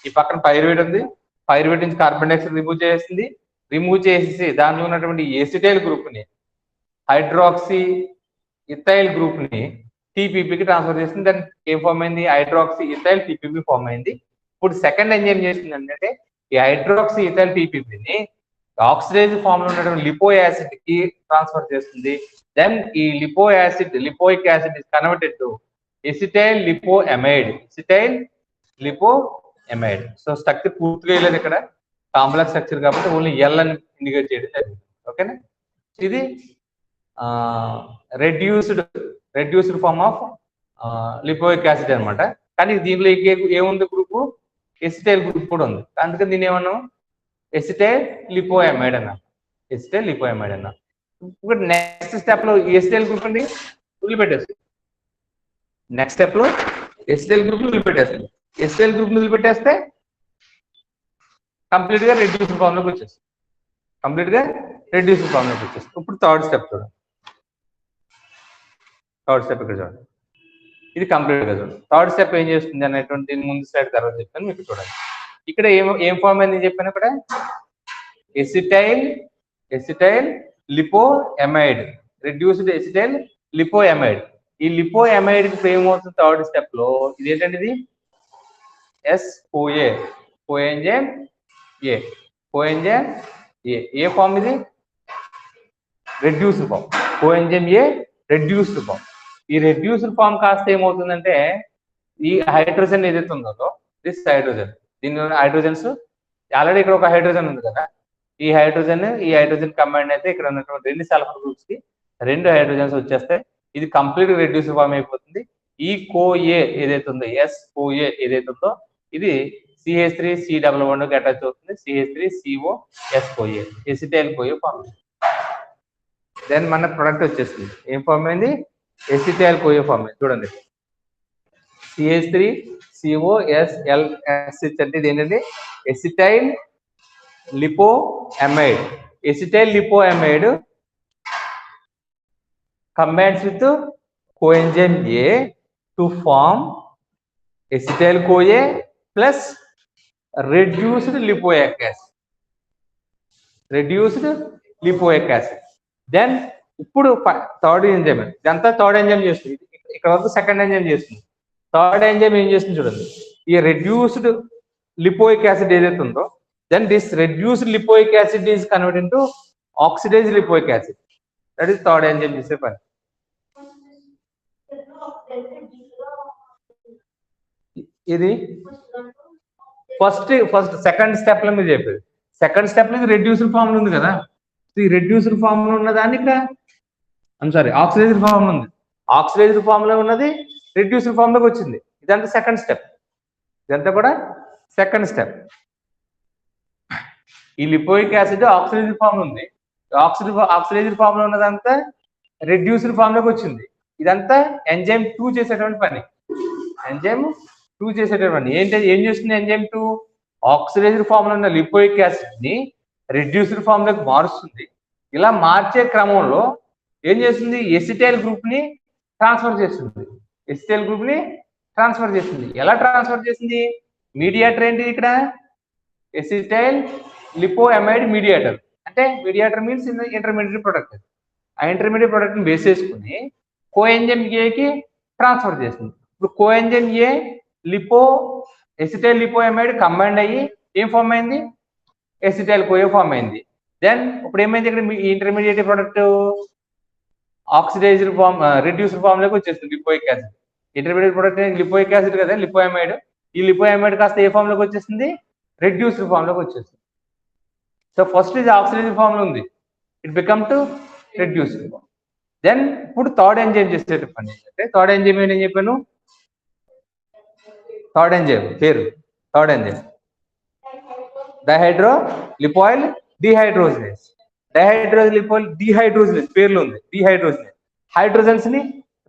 ఈ పక్కన పైరువేట్ ఉంది, పైరువేట్ నుంచి కార్బన్ డైఆక్సైడ్ రిమూవ్ చేసేసి దాంట్లో ఉన్నటువంటి ఎసిటైల్ గ్రూప్ ని, హైడ్రాక్సీ ఇథైల్ గ్రూప్ ని టీపీపీకి ట్రాన్స్ఫర్ చేసింది. దాని ఏం ఫామ్ అయింది, హైడ్రాక్సీ ఇథైల్ టీపీపీ ఫామ్ అయింది. ఇప్పుడు సెకండ్ ఎంజైమ్ చేసింది ఏంటంటే ఈ హైడ్రాక్సీ ఇథైల్ టీపీపీని ఆక్సిడైజ్ ఫామ్ లో ఉన్నటువంటి లిపో యాసిడ్ కి ట్రాన్స్ఫర్ చేస్తుంది. దెన్ ఈ lipoic acid is converted to acetyl lipoamide. So structure పూర్తిగా లేదు, ఇక్కడ కాంప్లెక్స్ స్ట్రక్చర్ కాబట్టి ఓన్లీ ఎల్ అని ఇండికేట్ చేయడం జరిగింది. ఓకేనా, ఇది reduced form of lipoic acid అనమాట. కానీ దీనిలో ఏముంది, గ్రూప్ ఎసిటైల్ గ్రూప్ కూడా ఉంది. అందుకని దీన్ని ఏమన్నాం, ఎసిటైల్ లిపోఎమైడ్ అన్నా. ఇప్పుడు నెక్స్ట్ స్టెప్ లో ఎసిటైల్ గ్రూప్ ని వదిలిపెట్టేస్తుంది. ఎసిటైల్ గ్రూప్ వదిలిపెట్టేస్తే కంప్లీట్ గా రెడ్యూస్డ్ ఫామ్ లోకి వచ్చేస్తుంది. ఇప్పుడు థర్డ్ స్టెప్ చూడండి. ఇక్కడ చూడండి, ఇది కంప్లీట్ గా చూడండి. థర్డ్ స్టెప్ ఏం చేస్తుంది అనేటువంటి ముందు స్లైడ్ తర్వాత చెప్తాను మీకు. చూడండి ఇక్కడ ఏం ఫామ్ అయింది చెప్పాను, ఇక్కడ ఎసిటైల్ లిపోఎమైడ్, రెడ్యూస్డ్ ఎసిటైల్ లిపోఎమైడ్. ఈ లిపోఎమైడ్ కి ఏమవుతుంది థర్డ్ స్టెప్ లో, ఇది ఏంటంటే ఇది SOA, కోఎంజైమ్ ఏ ఫామ్, ఇది reduced form, coenzyme A reduced form. ఈ రెడ్యూస్డ్ ఫామ్ కాస్త ఏమవుతుందంటే ఈ హైడ్రోజన్ ఏదైతే ఉందో, దిస్ హైడ్రోజన్, దీని హైడ్రోజన్స్ ఆల్రెడీ ఇక్కడ ఒక హైడ్రోజన్ ఉంది కదా, ఈ హైడ్రోజన్ కంబైండ్ అయితే ఇక్కడ ఉన్నటువంటి 2 సల్ఫర్ గ్రూప్స్ కి 2 హైడ్రోజన్స్ వచ్చేస్తాయి. ఇది కంప్లీట్ రెడ్యూస్డ్ ఫామ్ అయిపోతుంది. ఈ కోఏ ఏదైతే ఉందో, SOA ఏదైతే ఉందో, ఇది CH3C11 కి అటాచ్ అవుతుంది, CH3COSOA, acetyl CoA form. Then మన ప్రొడక్ట్ వచ్చేస్తుంది. ఏం ఫామ్ అయింది, ఎసిటైల్ కోఏ ఫామ్ అయింది. చూడండి, CH3COSLSH అంటే ఇది ఏంటంటే acetyl లిపోఎమైడ్ combines with coenzyme A to form acetyl CoA plus reduced lipoic acid. Lipoic acid. Then ఇప్పుడు థర్డ్ ఎంజైమ్, ఇదంతా థర్డ్ ఎంజైమ్ చేస్తుంది, ఇక్కడ వరకు సెకండ్ ఎంజైమ్ చేస్తుంది. థర్డ్ ఎంజైమ్ ఏం చేస్తుంది చూడండి, ఈ రెడ్యూస్డ్ లిపోయిక్ యాసిడ్ ఏదైతే ఉందో, then this reduced lipoic acid is converted into oxidized lipoic acid. That is third enzyme చేసే పని. ఇది ఫస్ట్ సెకండ్ స్టెప్ లో మీరు చెప్పేది. సెకండ్ స్టెప్ లో ఇది రెడ్యూస్డ్ ఫామ్ లో ఉంది కదా, ఈ రెడ్యూస్డ్ ఫామ్ లో ఉన్న దాన్ని ఇక్కడ ఆక్సిడైజ్డ్ ఫామ్ లో ఉంది, ఆక్సిడైజ్డ్ ఫామ్ లో ఉన్నది రెడ్యూస్డ్ ఫామ్ లోకి వచ్చింది. ఇదంతా సెకండ్ స్టెప్, ఇదంతా కూడా సెకండ్ స్టెప్. ఈ లిపోయిక్ యాసిడ్ ఆక్సిడైజ్డ్ ఫామ్ లో ఉంది, ఆక్సిడైజ్డ్ ఫామ్ లో ఉన్నదంతా రెడ్యూస్డ్ ఫామ్ లోకి వచ్చింది. ఇదంతా ఎంజైమ్ 2 చేసేటువంటి పని. ఎంజైమ్ 2 చేసేటువంటి ఏం చేస్తుంది ఎంజైమ్ 2? ఆక్సిడైజ్డ్ ఫామ్ లో ఉన్న లిపోయిక్ యాసిడ్ ని రెడ్యూస్డ్ ఫామ్ లోకి మారుస్తుంది. ఇలా మార్చే క్రమంలో ఏం చేస్తుంది, ఎసిటైల్ గ్రూప్ ని ట్రాన్స్ఫర్ చేస్తుంది. ఎసిటైల్ గ్రూప్ ని ట్రాన్స్ఫర్ చేస్తుంది. ఎలా ట్రాన్స్ఫర్ చేసింది? మీడియేటర్ ఏంటి ఇక్కడ? Acetyl lipoamide mediator. అంటే మీడియేటర్ మీన్స్ ఇంటర్మీడియట్ ప్రొడక్ట్. ఆ ఇంటర్మీడియట్ ప్రొడక్ట్ ని బేస్ చేసుకుని కోఎంజైమ్ ఏకి ట్రాన్స్ఫర్ చేస్తుంది. ఇప్పుడు coenzyme A acetyl lipoamide combined అయ్యి ఏం ఫామ్ అయింది? ఎసిటైల్ కోఏ ఫామ్ అయింది. దెన్ ఇప్పుడు ఏమైంది, ఇక్కడ intermediate product oxidised form, reduced form లోకి వచ్చేస్తుంది lipoic acid. Intermediate product lipoic acid కదా, లిపోఅమైడ్. ఈ లిపోఅమైడ్ కాస్త ఏ ఫామ్ లోకి వచ్చేస్తుంది? రెడ్యూస్డ్ ఫామ్ లోకి వచ్చేస్తుంది. సో ఫస్ట్ ఇది ఆక్సిడైజ్డ్ ఫామ్ లో ఉంది, it become to reduced form. Then ఇప్పుడు థర్డ్ ఎంజైమ్ చేసేటప్పుడు ఏంటంటే, థర్డ్ ఎంజైమ్ ఏం చెప్పాను, థర్డ్ ఎంజైమ్ పేరు third enzyme dihydrolipoyl dehydrogenase. Dihydrolipoyl dehydrogenase పేర్లు ఉంది. డిహైడ్రోజినేస్ హైడ్రోజన్స్ ని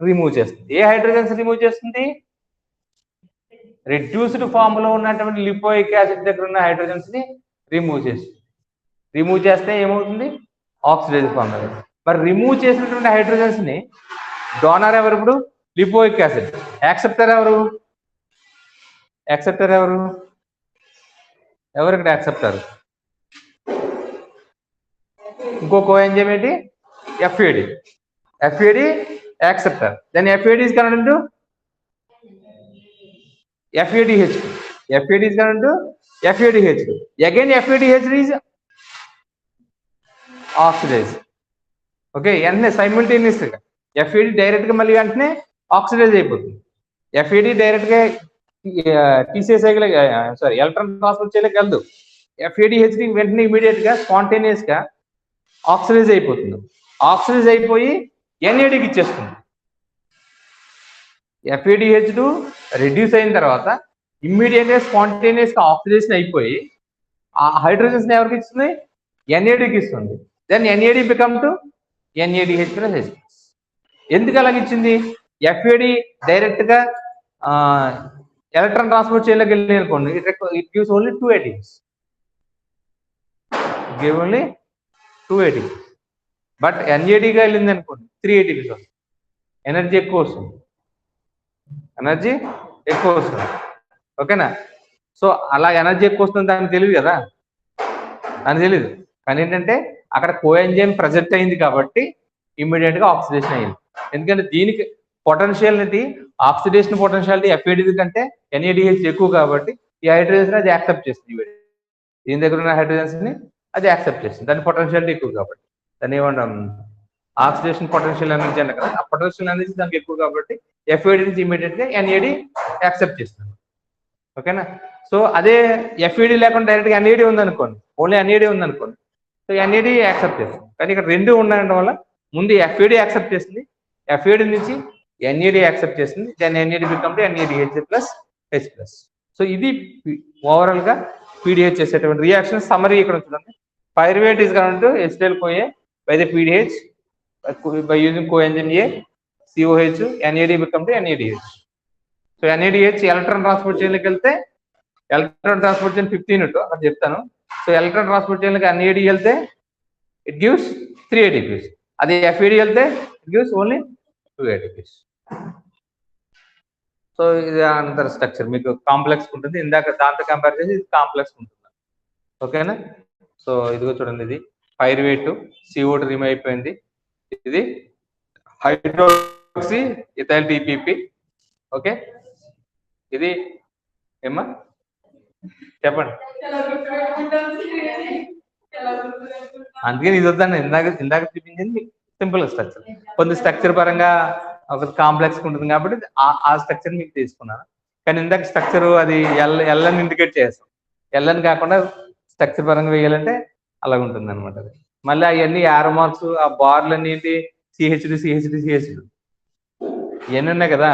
రిమూవ్ చేస్తుంది. ఏ హైడ్రోజన్స్ రిమూవ్ చేస్తుంది? రెడ్యూస్డ్ ఫామ్ లో ఉన్నటువంటి లిపోయిక్ యాసిడ్ దగ్గర ఉన్న హైడ్రోజన్స్ ని రిమూవ్ చేస్తుంది. రిమూవ్ చేస్తే ఏమవుతుంది? Oxidised form. మరి రిమూవ్ చేసినటువంటి హైడ్రోజన్స్ ని డోనర్ ఎవరు? ఇప్పుడు లిపోయిక్ యాసిడ్. యాక్సెప్టర్ ఎవరు? యాక్సెప్టర్ ఎవరు ఇక్కడ యాక్సెప్టర్? ఇంకో కోఎంజైమ్ ఏంటి? FAD. FAD acceptor. Then FAD is converted to FADH. FAD is converted to FADH. Again FADH is oxidized. Okay, and simultaneously FAD direct గా మళ్ళీ వెంటనే ఆక్సిడైజ్ అయిపోతుంది. FAD డైరెక్ట్ గా ఎలక్ట్రాన్ ట్రాన్స్ఫర్ చేయలేక వెళ్దు. FADH వెంటనే immediate గా spontaneous గా oxidise అయిపోతుంది. ఆక్సిడైజ్ అయిపోయి NADకి ఇచ్చేస్తుంది. FADH2 రెడ్యూస్ అయిన తర్వాత ఇమ్మీడియట్ గా స్పాంటేనియస్ గా ఆక్సిడేషన్ అయిపోయి ఆ హైడ్రోజన్స్ ఎవరికి ఇస్తుంది? NADకి ఇస్తుంది. Then NAD become to NADH+H+. ఎందుకు అలాగిచ్చింది? FAD డైరెక్ట్ గా ఎలక్ట్రాన్ ట్రాన్స్పోర్ట్ చేయలేక వెళ్ళి అనుకోండి, it gives only 2 ATPs. Give only 2 ATPs. But NAD గా వెళ్ళింది అనుకోండి 3 ATPs వస్తుంది. ఎనర్జీ ఎక్కువ వస్తుంది. ఓకేనా? సో అలా ఎనర్జీ ఎక్కువ వస్తుంది దానికి తెలియదు కదా, దానికి తెలియదు. కానీ ఏంటంటే అక్కడ కోఎంజైమ్ ప్రజెంట్ అయింది కాబట్టి ఇమ్మీడియట్ గా ఆక్సిడేషన్ అయింది. ఎందుకంటే దీనికి పొటెన్షియాలిటీ, ఆక్సిడేషన్ పొటెన్షియాలిటీ FAD కంటే NADH ఎక్కువ కాబట్టి ఈ హైడ్రోజన్స్ అది యాక్సెప్ట్ చేస్తుంది. దీని దగ్గర ఉన్న హైడ్రోజన్స్ ని అది యాక్సెప్ట్ చేస్తుంది. దాని పొటెన్షియాలిటీ ఎక్కువ కాబట్టి దాన్ని ఏమంటాం? ఆక్సిడేషన్ పొటెన్షియల్ ఎనర్జీ అన్న కదా, ఆ పొటెన్షియల్ ఎనర్జీ దానికి ఎక్కువ కాబట్టి FAD నుంచి ఇమీడియట్ గా NAD యాక్సెప్ట్ చేస్తుంది. ఓకేనా? సో అదే FAD లేకుండా డైరెక్ట్ గా NAD ఉందనుకోండి, ఓన్లీ NAD ఉందనుకోండి, సో NAD యాక్సెప్ట్ చేస్తుంది. కానీ ఇక్కడ రెండు ఉండడం వల్ల ముందు FAD యాక్సెప్ట్ చేస్తుంది, FAD నుంచి NAD యాక్సెప్ట్ చేస్తుంది, then NAD become to NADH+H+. So ఇది ఓవరాల్ గా PDH చేసేటువంటి రియాక్షన్ సమ్మరీ ఇక్కడ చూడండి. Pyruvate is converted to acetyl CoA by the PDH by using coenzyme A, COH, NAD become to NADH. So NADH electron transport chain లోకి వెళ్తే electron transport chain 15 అక్కడ చెప్తాను. So electron transport chain లోకి NAD వెళ్తే it gives 3 ATPs. అదే FAD వెళ్తే it gives only 2 ATPs. So ఇది అంతర్ స్ట్రక్చర్ మీకు కాంప్లెక్స్ ఉంటుంది. ఇందాక దాంతో కంపేర్ చేసి ఇది కాంప్లెక్స్ ఉంటుంది. ఓకేనా? సో ఇదిగో చూడండి, ఇది పైరువేట్, CO2 రిమూవ్ అయిపోయింది. ఇది హైడ్రాక్సీ ఇథైల్ TPP. ఓకే, ఇది ఏమ్మా చెప్పండి. అందుకని ఇది వద్దండి, ఇందాక చూపించింది సింపుల్ స్ట్రక్చర్. కొన్ని స్ట్రక్చర్ పరంగా ఒక కాంప్లెక్స్ ఉంటుంది కాబట్టి ఆ స్ట్రక్చర్ మీకు తీసుకున్నాను. కానీ ఇందాక స్ట్రక్చర్ అది ఎల్ఎన్ ఇండికేట్ చేస్తాం. ఎల్ఎన్ కాకుండా స్ట్రక్చర్ పరంగా వేయాలంటే అలాగ ఉంటుంది అనమాట. అది మళ్ళీ అవన్నీ యారో మార్క్స్, ఆ బార్లు అన్ని ఏంటి, CH2 CH2 CH2 ఇవన్నీ ఉన్నాయి కదా.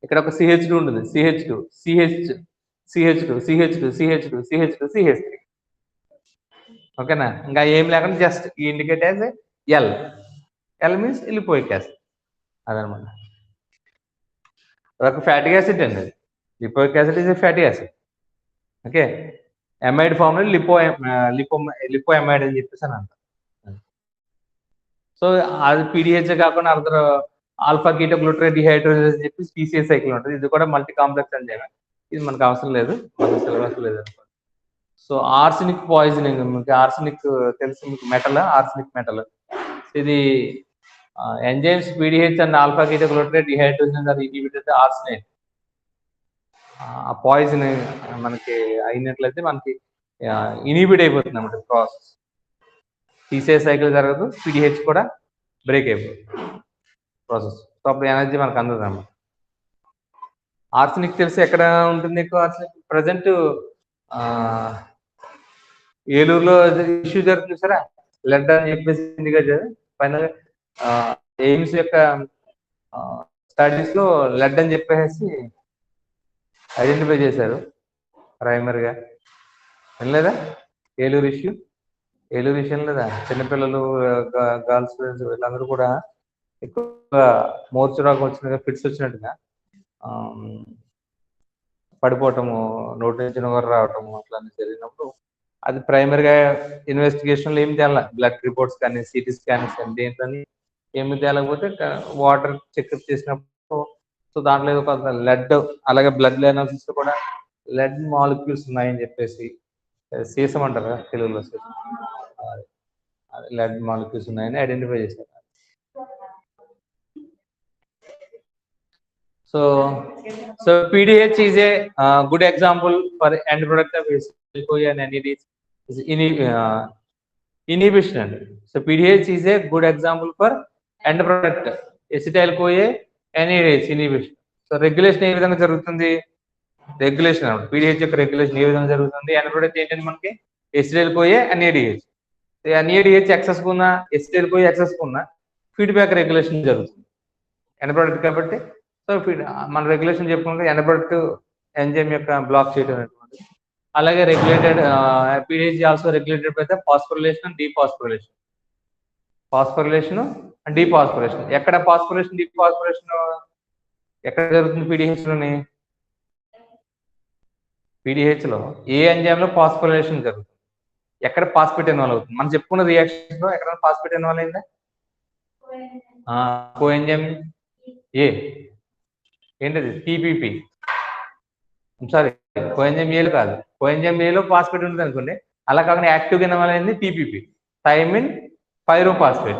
ఇక్కడ ఒక CH2 ఉంటుంది, CH2 CH CH2 CH2 CH2 CH2 CH3. ఓకేనా? ఇంకా ఏం లేకుండా just indicate as L means lipoic acid. అదనమాట. అదొక ఫ్యాటీ యాసిడ్ అండి. అది lipoic acid is a fatty acid. Okay, amide form లో లిపో ఎమైడ్ అని చెప్పేసి అని అంటారు. సో అది PDH కాకుండా అదర్ ఆల్ఫా కీటో గ్లూటరేట్ డిహైడ్రోజనేస్ అని చెప్పి PCA సైకిల్ ఉంటుంది. ఇది కూడా మల్టీ కాంప్లెక్స్ ఎంజైమ్. ఇది మనకు అవసరం లేదు, మన సిలబస్ లేదు అనుకోండి. సో ఆర్సెనిక్ పాయిజనింగ్, మీకు ఆర్సెనిక్ తెలుసు, మీకు మెటల్, ఆర్సెనిక్ మెటల్. ఇది enzymes PDH and alpha keto గ్లూటరేట్ dehydrogenase are inhibited arsenate. ఆ పాయిజన్ మనకి అయినట్లయితే మనకి ఇన్హిబిట్ అయిపోతుంది అన్నమాట ప్రాసెస్. PCA సైకిల్ జరగదు, PDH కూడా బ్రేక్ అయిపోతుంది ప్రాసెస్. సో అప్పుడు ఎనర్జీ మనకు అందదు అన్నమాట. ఆర్సెనిక్ తెలిసి ఎక్కడ ఉంటుంది ఎక్కువ ఆర్సెనిక్? ప్రజెంట్ ఏలూరులో ఇష్యూ జరుగుతుంది సరే, లెడ్ అని చెప్పేసి కదా ఫైనల్ ఎయిమ్స్ యొక్క స్టడీస్ లో లెడ్ అని చెప్పేసి ఐడెంటిఫై చేశారు ప్రైమరీగా. వినలేదా ఏలూరు ఇష్యూ? ఏలూరు విషయం లేదా? చిన్నపిల్లలు, గర్ల్స్ ఫ్రెండ్స్ వీళ్ళందరూ కూడా ఎక్కువగా మోర్చురాకు వచ్చినట్టుగా, ఫిట్స్ వచ్చినట్టుగా పడిపోవటము, నోటి నుంచి నొగరు రావటము అట్లా జరిగినప్పుడు అది ప్రైమరీగా ఇన్వెస్టిగేషన్లో ఏమి తేల, బ్లడ్ రిపోర్ట్స్ కానీ CT స్కాన్స్ కానీ దేంట్లో ఏమి తేలకపోతే వాటర్ చెకప్ చేసినప్పుడు సో దాంట్లో ఏదో కొంత లెడ్, అలాగే బ్లడ్ అనాలిసిస్ కూడా లెడ్ మాలిక్యూల్స్ ఉన్నాయని చెప్పేసి, సీసం అంటారు తెలుగులో, లెడ్ మాలిక్యూల్స్ ఉన్నాయని ఐడెంటిఫై చేశారు. So PDH is a good example for end product of acetyl CoA and NADH is inhibition. So PDH is a good example for end product acetyl CoA NADH inhibition. So regulation ఏ విధంగా జరుగుతుంది? Regulation అన్నమాట. PDH యొక్క regulation ఏ విధంగా జరుగుతుంది? end product ఏంటంటే మనకి acetyl CoA NADH. NADH excess కున్నా, acetyl CoA excess కున్నా ఫీడ్బ్యాక్ రెగ్యులేషన్ జరుగుతుంది end product కాబట్టి. సో మన రెగ్యులేషన్ చెప్పుకుంటే ఎండ్ ప్రొడక్ట్ ఎంజైమ్ యొక్క బ్లాక్ చేయడం అనేటువంటి. అలాగే regulated PDH also regulated by the phosphorylation and dephosphorylation. Phosphorylation and dephosphorylation. ఎక్కడ ఫాస్ఫోరిలేషన్ డీఫాస్ఫోరిలేషన్ ఎక్కడ జరుగుతుంది? PDH లోని. PDH లో ఏ ఎంజైమ్ లో ఫాస్ఫోరిలేషన్ జరుగుతుంది, ఎక్కడ ఫాస్ఫేట్ ఇన్వాల్వ్ అవుతుంది? మనం చెప్పుకున్న రియాక్షన్ లో ఎక్కడ ఫాస్ఫేట్ ఇన్వాల్వ్ అయిందా? కోఎంజైమ్ ఏ ఏంటది? TPP. సారీ, కోఎంజైమ్ ఏలో కాదు, కోఎంజైమ్ ఏలో ఫాస్ఫేట్ ఉంటుంది అనుకోండి. అలా కాకుండా యాక్టివ్గా ఇన్వాల్వ్ అయింది TPP, thiamine pyrophosphate.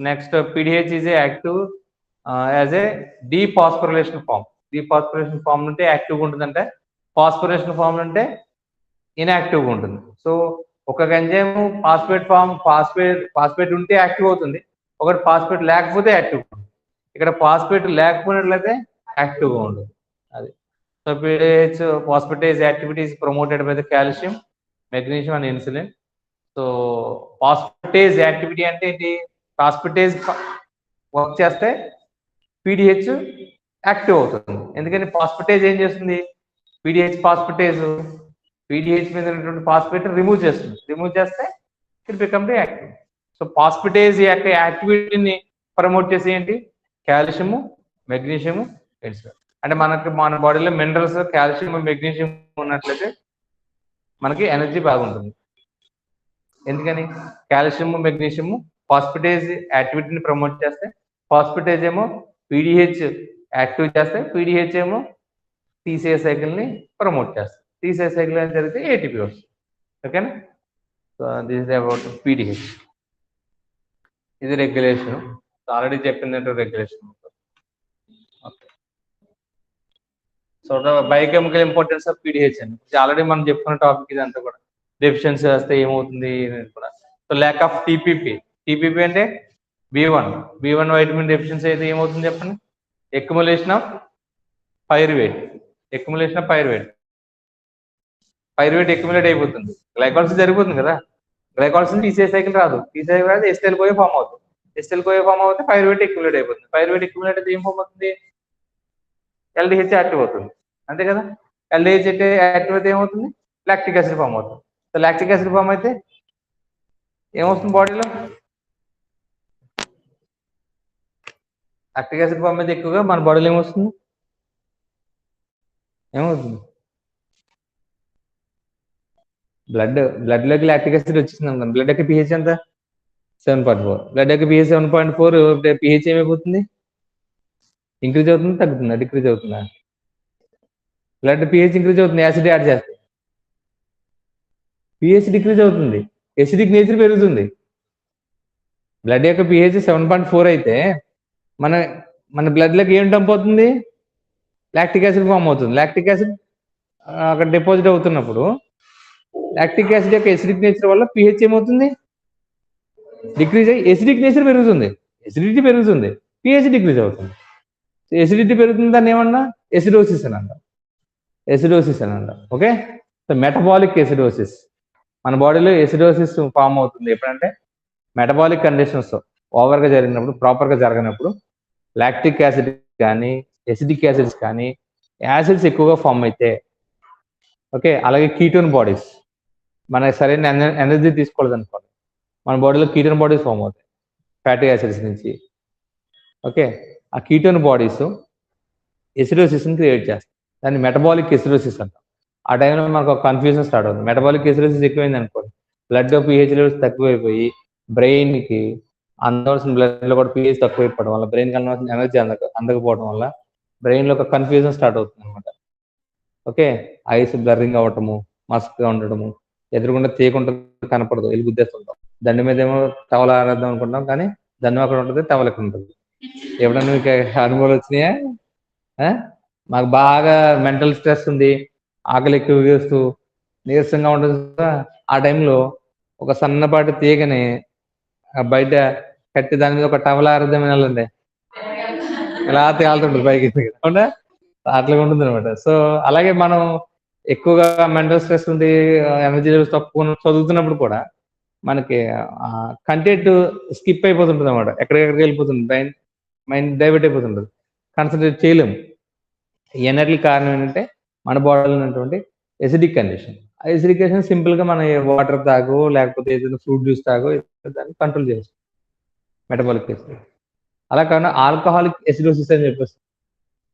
Next PDH is a active as a dephosphorylation form. Dephosphorylation form ఉంటే యాక్టివ్గా ఉంటుందంటే, ఫాస్ఫోరిలేషన్ ఫామ్ ఉంటే ఇన్యాక్టివ్గా ఉంటుంది. సో ఒక ఎంజైమ్ ఫాస్ఫేట్ ఉంటే యాక్టివ్ అవుతుంది, ఒకటి ఫాస్ఫేట్ లేకపోతే యాక్టివ్ ఉంటుంది. ఇక్కడ ఫాస్ఫేట్ లేకపోయినట్లయితే యాక్టివ్గా ఉంటుంది. అది so PDH phosphatase activity is promoted by the calcium, magnesium and insulin. So phosphatase activity అంటే ఏంటి? ఫాస్ఫేటేజ్ వర్క్ చేస్తే PDH యాక్టివ్ అవుతుంది. ఎందుకని ఫాస్ఫేటేజ్ ఏం చేస్తుంది? PDH మీద ఉన్నటువంటి ఫాస్ఫేట్ రిమూవ్ చేస్తుంది. రిమూవ్ చేస్తే it become the active. So phosphatase యొక్క యాక్టివిటీని ప్రమోట్ చేసి ఏంటి? Calcium, magnesium, insulin. అంటే మన బాడీలో మినరల్స్ కాల్షియం, మెగ్నీషియం ఉన్నట్లయితే మనకి ఎనర్జీ బాగుంటుంది. ఎందుకని? కాల్షియం, మెగ్నీషియము ఫాస్ఫేటేజ్ యాక్టివిటీని ప్రమోట్ చేస్తే, ఫాస్ఫేటేజ్ ఏమో PDH యాక్టివ్ చేస్తే, PDH ఏమో TCA సైకిల్ని ప్రమోట్ చేస్తే, TCA సైకిల్ అని జరిగితే ATP వస్తుంది. ఓకేనా? So this is about PDH. ఇది రెగ్యులేషన్. ఆల్రెడీ చెప్పిందంటే regulation. So biochemical importance of PDH అని ఆల్రెడీ మనం చెప్పుకున్న టాపిక్ ఇదంతా కూడా. డెఫిషియన్సీ వస్తే ఏమవుతుంది కూడా. So lack of TPP. TPP అంటే బి1 వైటమిన్ డెఫిషియన్సీ అయితే ఏమవుతుంది చెప్పండి? Accumulation of pyruvate. Pyruvate accumulate అయిపోతుంది. గ్లైకాలసిస్ జరిగిపోతుంది కదా. గ్లైకాలసిస్ తీసే సైకిల్ రాదు. ఎస్టైల్ కోయే ఫామ్ అవుతుంది. ఎస్టైల్ కోయే ఫామ్ అవుతే పైరువేట్ ఎక్యుములేట్ అయిపోతుంది. పైరువేట్ ఎక్యుములేట్ అయితే ఏం ఫామ్ అవుతుంది? ఎల్డిహెచ్ యాక్టివ్ అవుతుంది. అంతే కదా. ఎల్డిహెచ్ అయితే యాక్టివ్ అయితే ఏమవుతుంది? లాక్టిక్ యాసిడ్ ఫామ్ అవుతుంది. సో లాక్టిక్ యాసిడ్ ఫామ్ అయితే ఏమవుతుంది బాడీలో? లాక్టిక్ యాసిడ్ ఫామ్ అయితే ఎక్కువగా మన బాడీలో ఏమవుతుంది? బ్లడ్ లోకి లాక్టిక్ యాసిడ్ వచ్చింది అనుకోండి. బ్లడ్ యొక్క పిహెచ్ ఎంత? 7.4. బ్లడ్ యొక్క పిహెచ్ 7.4. పిహెచ్ ఏమైపోతుంది? ఇంక్రీజ్ అవుతుంది, తగ్గుతుందా, డిక్రీజ్ అవుతుందా? బ్లడ్ పిహెచ్ ఇంక్రీజ్ అవుతుంది, యాసిడ్ యాడ్ చేస్తే పిహెచ్ డిక్రీజ్ అవుతుంది, ఎసిడిక్ నేచర్ పెరుగుతుంది. బ్లడ్ యొక్క పిహెచ్ 7.4 అయితే మన బ్లడ్ లోకి ఏం డంప్ అవుతుంది? లాక్టిక్ యాసిడ్ ఫామ్ అవుతుంది. లాక్టిక్ యాసిడ్ అక్కడ డిపాజిట్ అవుతున్నప్పుడు లాక్టిక్ యాసిడ్ యొక్క ఎసిడిక్ నేచర్ వల్ల పిహెచ్ ఏమవుతుంది? డిక్రీజ్ అయ్యి ఎసిడిక్ నేచర్ పెరుగుతుంది, ఎసిడిటీ పెరుగుతుంది, పిహెచ్ డిక్రీజ్ అవుతుంది. ఎసిడిటీ పెరుగుతుంది, దాన్ని ఏమన్నా ఎసిడోసిస్ అని అంటాం. ఓకే. So metabolic acidosis. మన బాడీలో ఎసిడోసిస్ ఫామ్ అవుతుంది ఎప్పుడంటే మెటబాలిక్ కండిషన్స్ ఓవర్గా జరిగినప్పుడు, ప్రాపర్గా జరగనప్పుడు లాక్టిక్ యాసిడ్ కానీ ఎసిడిక్ యాసిడ్స్ కానీ యాసిడ్స్ ఎక్కువగా ఫామ్ అయితే. ఓకే. అలాగే కీటోన్ బాడీస్, మనకి సరైన ఎనర్జీ తీసుకోలేదు అనుకోండి, మన బాడీలో కీటోన్ బాడీస్ ఫామ్ అవుతాయి ఫ్యాటీ యాసిడ్స్ నుంచి. ఓకే. ఆ కీటోన్ బాడీస్ ఎసిడోసిస్ని క్రియేట్ చేస్తాయి. దాన్ని మెటబాలిక్ ఎసిడోసిస్ అంటాం. ఆ టైంలో మనకు ఒక కన్ఫ్యూజన్ స్టార్ట్ అవుతుంది. మెటబాలిక్ ఎసిడోసిస్ ఎక్కువైంది అనుకోండి, బ్లడ్ పిహెచ్ లెవెల్స్ తక్కువైపోయి బ్రెయిన్కి అందవలసిన బ్లడ్లో కూడా పిహెచ్ తక్కువైపోవడం వల్ల, బ్రెయిన్కి అందవలసిన ఎనర్జీ అందకపోవడం వల్ల బ్రెయిన్లో ఒక కన్ఫ్యూజన్ స్టార్ట్ అవుతుంది అనమాట. ఓకే. ఐస్ బ్లర్రింగ్ అవ్వటము, మస్క్గా ఉండటము, ఎదురుగుండా తీయకుండా కనపడదు, వెళ్ళి గుద్దేస్తుంటాం. దండి మీద ఏమో టవల్ ఆరేద్దాం అనుకుంటాం, కానీ దండం అక్కడ ఉంటుంది, టవల్ ఎక్కడ ఉంటుంది. ఎప్పుడన్నా మీకు అనుభవాలు వచ్చినాయా? మాకు బాగా మెంటల్ స్ట్రెస్ ఉంది, ఆకలి ఎక్కువ వేస్తూ నీరసంగా ఉంటుంది కదా. ఆ టైంలో ఒక సన్నపాటి తీగని బయట కట్టి దాని మీద ఒక టవల్ ఆరేద్దాం వెళ్ళండి, ఇలా తేలుతుంటుంది పైకి, అవునా? అట్లా ఉంటుంది అనమాట. సో అలాగే మనం ఎక్కువగా మెంటల్ స్ట్రెస్ ఉంది, ఎనర్జీ లెవెల్స్ తక్కువ చదువుతున్నప్పుడు కూడా మనకి కంటెంట్ స్కిప్ అయిపోతుంటుంది అనమాట. ఎక్కడికెక్కడికి వెళ్ళిపోతుంది, మైండ్ డైవర్ట్ అయిపోతుంటుంది, కాన్సన్ట్రేట్ చేయలేము. ఎన్నటికి కారణం ఏంటంటే మన బాడీలో ఉన్నటువంటి ఎసిడిక్ కండిషన్. ఆ ఎసిడిక్ కండిషన్ సింపుల్గా మన వాటర్ తాగు, లేకపోతే ఏదైనా ఫ్రూట్ జ్యూస్ తాగు, దాన్ని కంట్రోల్ చేస్తాం మెటబాలిక్ ఎసిడ్. అలా కాకుండా ఆల్కహాలిక్ ఎసిడోసిస్ అని చెప్పేసి,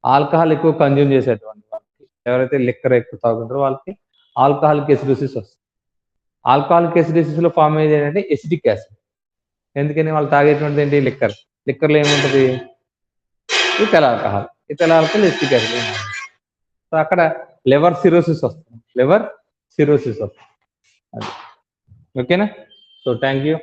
ఆల్కహాల్ ఎక్కువ కన్జ్యూమ్ చేసేటువంటి వాళ్ళకి, ఎవరైతే లిక్కర్ ఎక్కువ తాగుతుంటారో వాళ్ళకి ఆల్కహాలిక్ ఎసిడోసిస్ వస్తుంది. ఆల్కహాలిక్ ఎసిడోసిస్లో ఫామ్ అయ్యేది ఏంటంటే ఎసిడిక్ యాసిడ్. ఎందుకని వాళ్ళు తాగేటువంటిది ఏంటి? లిక్కర్లో ఏముంటుంది? Ethyl alcohol, acidic acid. So అక్కడ లివర్ సిరోసిస్ వస్తుంది. అది ఓకేనా? So thank you.